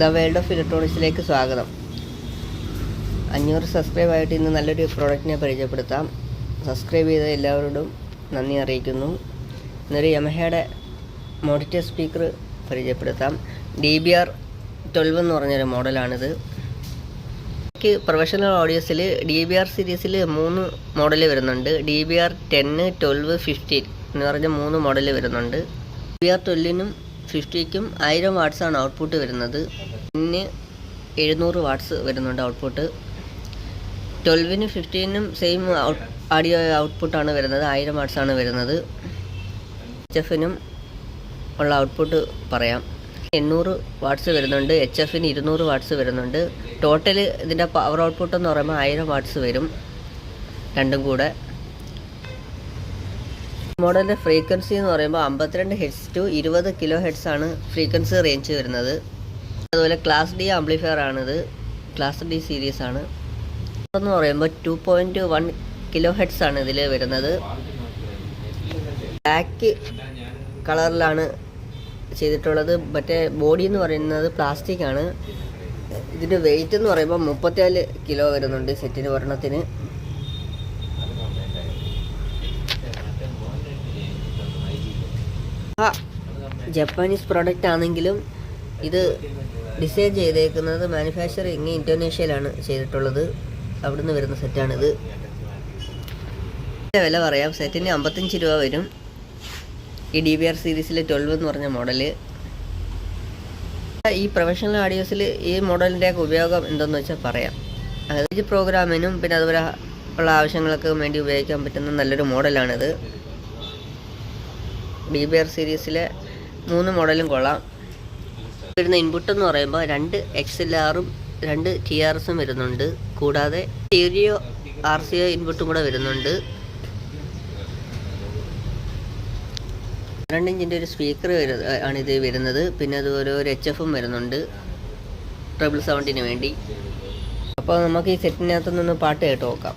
The world of ഇലക്ട്രോണിക്സിലേക്ക് സ്വാഗതം. 500 subscribe ആയിട്ട് ഇന്ന് നല്ലൊരു പ്രോഡക്റ്റിനെ പരിചയപ്പെടുത്താം. സബ്സ്ക്രൈബ് ചെയ്ത എല്ലാവരോടും നന്ദി അറിയിക്കുന്നു. ഇന്നൊരു യമഹയുടെ മോണിറ്റർ സ്പീക്കർ പരിചയപ്പെടുത്താം. DBR12 എന്ന് പറഞ്ഞൊരു മോഡലാണിത്. പ്രൊഫഷണൽ ഓഡിയോസിൽ DBR സീരീസിൽ 3 മോഡൽ വരുന്നുണ്ട്. DBR10, 12, 15 എന്ന് പറഞ്ഞ 3 മോഡൽ വരുന്നുണ്ട്. DBR12നും 50ക്കും 1000 വാട്ട്സാണ് ഔട്ട്പുട്ട് വരുന്നത്. പിന്നെ 700 വാട്ട്സ് വരുന്നുണ്ട് ഔട്ട്പുട്ട്. 12നും 15നും സെയിം ഓഡിയോ ഔട്ട്പുട്ടാണ് വരുന്നത്, 1000 വാട്ട്സാണ് വരുന്നത്. HFനും ഉള്ള ഔട്ട്പുട്ട് പറയാം. 800 വാട്ട്സ് വരുന്നുണ്ട്, HFന് 200 വാട്ട്സ് വരുന്നുണ്ട്. ടോട്ടൽ ഇതിൻ്റെ പവർ ഔട്ട്പുട്ട് എന്ന് പറയുമ്പോൾ 1000 വാട്ട്സ് വരും രണ്ടും കൂടെ. മോഡലിൻ്റെ ഫ്രീക്വൻസി എന്ന് പറയുമ്പോൾ 52 ഹെർട്സ് ടു 20 കിലോ ഹെർട്സ് ആണ് ഫ്രീക്വൻസി റേഞ്ച് വരുന്നത്. അതുപോലെ ക്ലാസ് ഡി ആംപ്ലിഫയർ ആണിത്, ക്ലാസ് ഡി സീരീസ് ആണ്. എന്ന് പറയുമ്പോൾ 2.1 കിലോ ഹെർട്സ് ആണ് ഇതിൽ വരുന്നത്. ബ്ലാക്ക് കളറിലാണ് ചെയ്തിട്ടുള്ളത്. മറ്റേ ബോഡി എന്ന് പറയുന്നത് പ്ലാസ്റ്റിക് ആണ്. ഇതിൻ്റെ വെയിറ്റ് എന്ന് പറയുമ്പോൾ 34 കിലോ വരുന്നുണ്ട് സെറ്റിന് ഒരെണ്ണത്തിന്. ജപ്പാനീസ് പ്രോഡക്റ്റ് ആണെങ്കിലും ഇത് ഡിസൈൻ ചെയ്തേക്കുന്നത് മാനുഫാക്ചറിങ് ഇന്തോനേഷ്യയിലാണ് ചെയ്തിട്ടുള്ളത്. അവിടുന്ന് വരുന്ന സെറ്റാണിത്. വില പറയാം. സെറ്റിന് 55 രൂപ വരും. ഈ DBR സീരീസിൽ 12 എന്ന് പറഞ്ഞ മോഡല്. ഈ പ്രൊഫഷണൽ ഓഡിയോസിൽ ഈ മോഡലിൻ്റെ ഒക്കെ ഉപയോഗം എന്തെന്ന് വെച്ചാൽ പറയാം. അതായത് പ്രോഗ്രാമിനും പിന്നെ അതുപോലെ ഉള്ള ആവശ്യങ്ങൾക്ക് വേണ്ടി ഉപയോഗിക്കാൻ പറ്റുന്ന നല്ലൊരു മോഡലാണിത്. DBR സീരീസിലെ 3 മോഡലും കൊള്ളാം. വരുന്ന ഇൻപുട്ട് എന്ന് പറയുമ്പോൾ 2 XLRും 2 TRSും വരുന്നുണ്ട്. കൂടാതെ സ്റ്റീരിയോ RCA ഇൻപുട്ടും കൂടെ വരുന്നുണ്ട്. 2 ഇഞ്ചിൻ്റെ ഒരു സ്പീക്കർ ആണിത് വരുന്നത്. പിന്നെ അതുപോലെ ഒരു HFും വരുന്നുണ്ട് ട്രബിൾ സൗണ്ടിന് വേണ്ടി. അപ്പോൾ നമുക്ക് ഈ സെറ്റിനകത്ത് നിന്ന് പാട്ട് കേട്ട് നോക്കാം.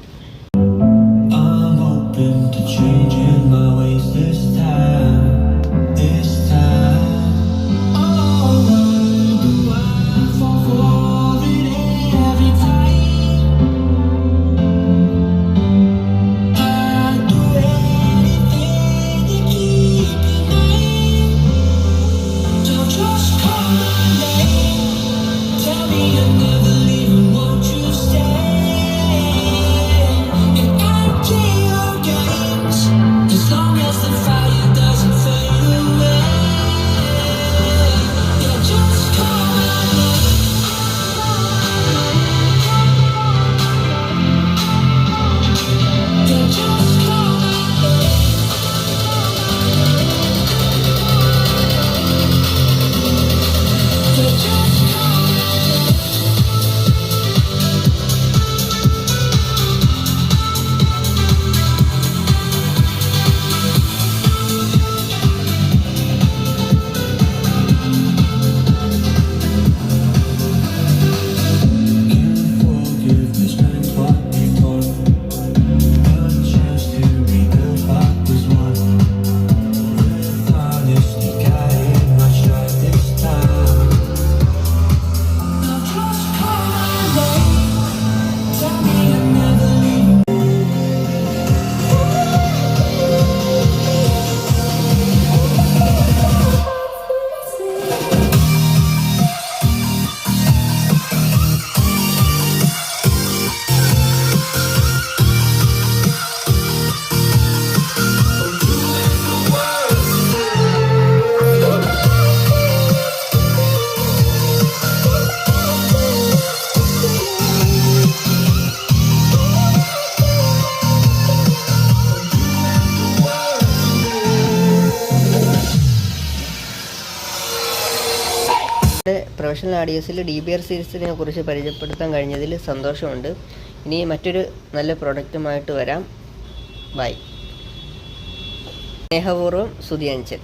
പ്രൊഫഷണൽ ഓഡിയോസിൽ DBR സീരീസിനെ കുറിച്ച് പരിചയപ്പെടുത്താൻ കഴിഞ്ഞതിൽ സന്തോഷമുണ്ട്. ഇനി മറ്റൊരു നല്ല പ്രോഡക്റ്റുമായിട്ട് വരാം. ബൈ. സ്നേഹപൂർവ്വം സുധി അഞ്ചൽ.